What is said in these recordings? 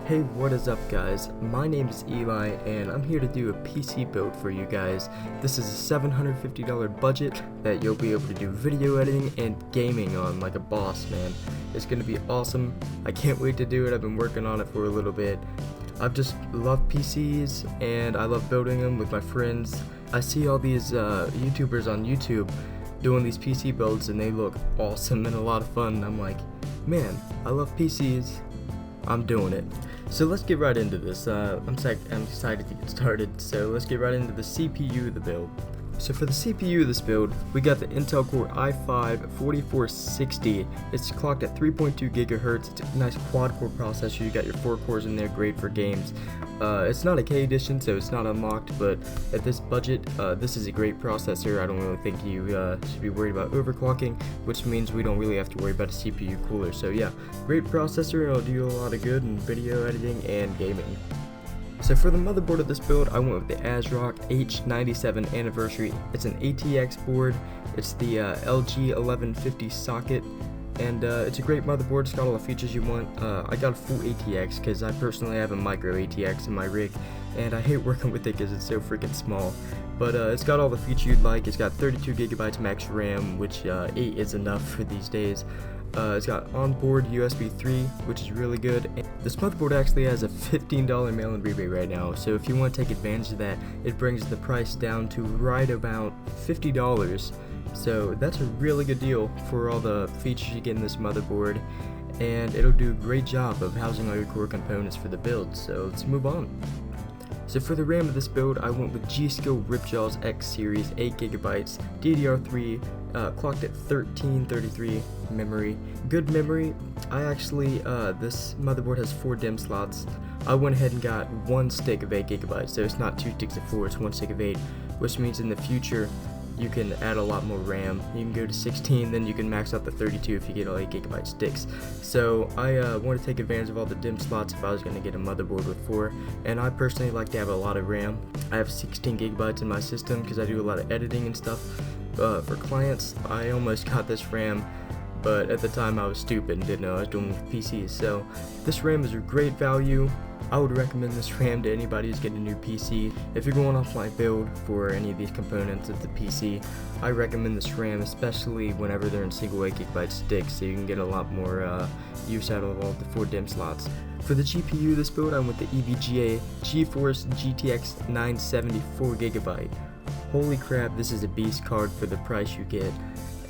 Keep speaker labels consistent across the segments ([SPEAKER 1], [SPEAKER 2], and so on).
[SPEAKER 1] Hey, what is up guys? My name is Eli and I'm here to do a PC build for you guys. This is a $750 budget that you'll be able to do video editing and gaming on like a boss, man. It's gonna be awesome. I can't wait to do it. I've been working on it for a little bit. I've just loved PCs and I love building them with my friends. I see all these YouTubers on YouTube doing these PC builds and they look awesome and a lot of fun. I'm like, man, I love PCs. I'm doing it. So let's get right into this. I'm excited to get started. So let's get right into the CPU of the build. So for the CPU of this build, we got the Intel Core i5-4460. It's clocked at 3.2 gigahertz. It's a nice quad-core processor. You got your 4 cores in there, great for games. It's not a K edition, so it's not unlocked, but at this budget, this is a great processor. I don't really think you should be worried about overclocking, which means we don't really have to worry about a CPU cooler. So yeah, great processor, and it'll do a lot of good in video editing and gaming. So for the motherboard of this build, I went with the ASRock H97 Anniversary. It's an ATX board. It's the LG1150 socket, and it's a great motherboard. It's got all the features you want. I got a full ATX because I personally have a micro ATX in my rig, and I hate working with it because it's so freaking small. But it's got all the features you'd like. It's got 32 gigabytes max RAM, which 8 is enough for these days. It's got onboard USB 3, which is really good. And this motherboard actually has a $15 mail-in rebate right now, so if you want to take advantage of that, it brings the price down to right about $50. So that's a really good deal for all the features you get in this motherboard, and it'll do a great job of housing all your core components for the build. So let's move on. So for the RAM of this build, I went with G.Skill Ripjaws X Series, 8GB, DDR3, clocked at 1333 memory. Good memory. This motherboard has 4 DIMM slots. I went ahead and got 1 stick of 8GB, so it's not 2 sticks of 4, it's 1 stick of 8, which means in the future, you can add a lot more RAM. You can go to 16, then you can max out the 32 if you get all 8GB sticks. So I want to take advantage of all the DIMM slots if I was going to get a motherboard with 4, and I personally like to have a lot of RAM. I have 16GB in my system because I do a lot of editing and stuff for clients. I almost got this RAM, but at the time I was stupid and didn't know I was doing with PCs. So this RAM is a great value. I would recommend this RAM to anybody who's getting a new PC. If you're going off my build for any of these components of the PC, I recommend this RAM, especially whenever they're in single 8GB sticks, so you can get a lot more use out of all the 4 DIMM slots. For the GPU of this build, I went the EVGA GeForce GTX 970 4GB. Holy crap, this is a beast card for the price you get,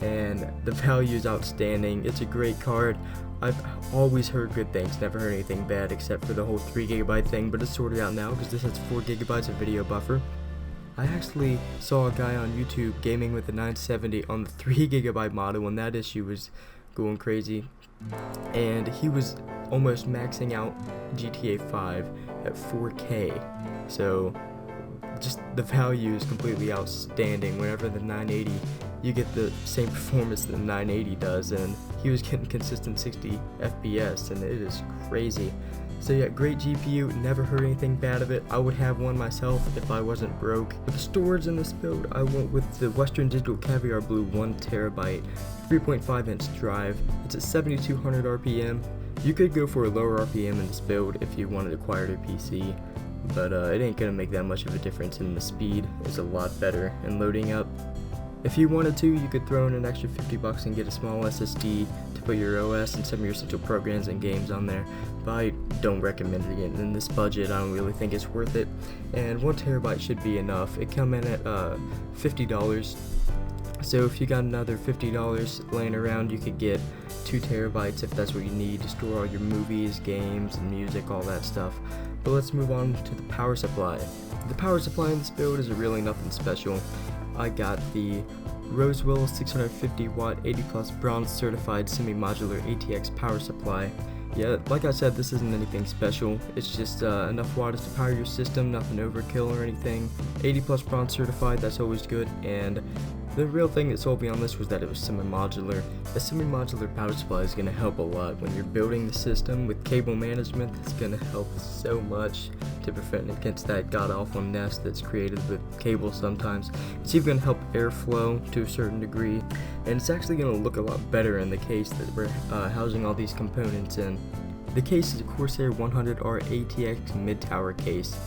[SPEAKER 1] and the value is outstanding. It's a great card. I've always heard good things, never heard anything bad except for the whole 3GB thing, but it's sorted out now because this has 4GB of video buffer. I actually saw a guy on YouTube gaming with the 970 on the 3GB model, and that issue was going crazy, and he was almost maxing out GTA 5 at 4K, so just the value is completely outstanding. Whenever the 980, you get the same performance that the 980 does, and he was getting consistent 60 FPS, and it is crazy. So yeah, great GPU, never heard anything bad of it. I would have one myself if I wasn't broke. For the storage in this build, I went with the Western Digital Caviar Blue 1TB 3.5-inch drive. It's at 7200 RPM. You could go for a lower RPM in this build if you wanted a quieter PC, but it ain't gonna make that much of a difference, and the speed is a lot better in loading up. If you wanted to, you could throw in an extra $50 and get a small SSD to put your OS and some of your essential programs and games on there, but I don't recommend it in this budget. I don't really think it's worth it, and 1TB should be enough. It come in at $50, so if you got another $50 laying around, you could get 2TB if that's what you need to store all your movies, games, and music, all that stuff. But let's move on to the power supply. The power supply in this build is really nothing special. I got the Rosewell 650 watt 80 plus bronze certified semi-modular ATX power supply. Yeah, like I said, this isn't anything special. It's just enough wattage to power your system, nothing overkill or anything. 80 plus bronze certified, that's always good, and the real thing that sold me on this was that it was semi-modular. A semi-modular power supply is going to help a lot when you're building the system with cable management. It's going to help so much to prevent against that god-awful nest that's created with cables sometimes. It's even going to help airflow to a certain degree, and it's actually going to look a lot better in the case that we're housing all these components in. The case is a Corsair 100R ATX mid-tower case.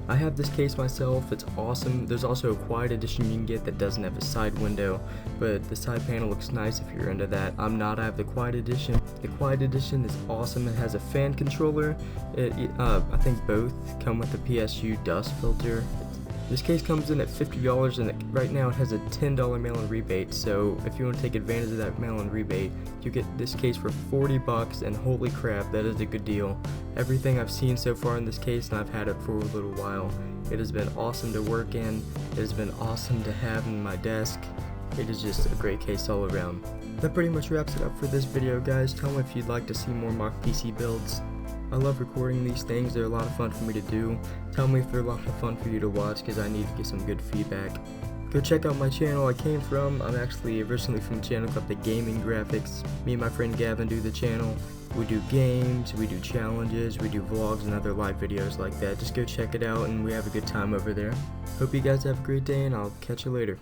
[SPEAKER 1] I have this case myself, it's awesome. There's also a Quiet Edition you can get that doesn't have a side window, but the side panel looks nice if you're into that. I'm not, I have the Quiet Edition. The Quiet Edition is awesome. It has a fan controller. I think both come with the PSU dust filter. This case comes in at $50 and right now it has a $10 mail-in rebate, so if you want to take advantage of that mail-in rebate, you get this case for $40 and holy crap, that is a good deal. Everything I've seen so far in this case, and I've had it for a little while, it has been awesome to work in, it has been awesome to have in my desk. It is just a great case all around. That pretty much wraps it up for this video, guys. Tell me if you'd like to see more mock PC builds. I love recording these things, they're a lot of fun for me to do. Tell me if they're a lot of fun for you to watch because I need to get some good feedback. Go check out my channel I came from. I'm actually originally from a channel called The Gaming Graphics. Me and my friend Gavin do the channel. We do games, we do challenges, we do vlogs and other live videos like that. Just go check it out and we have a good time over there. Hope you guys have a great day and I'll catch you later.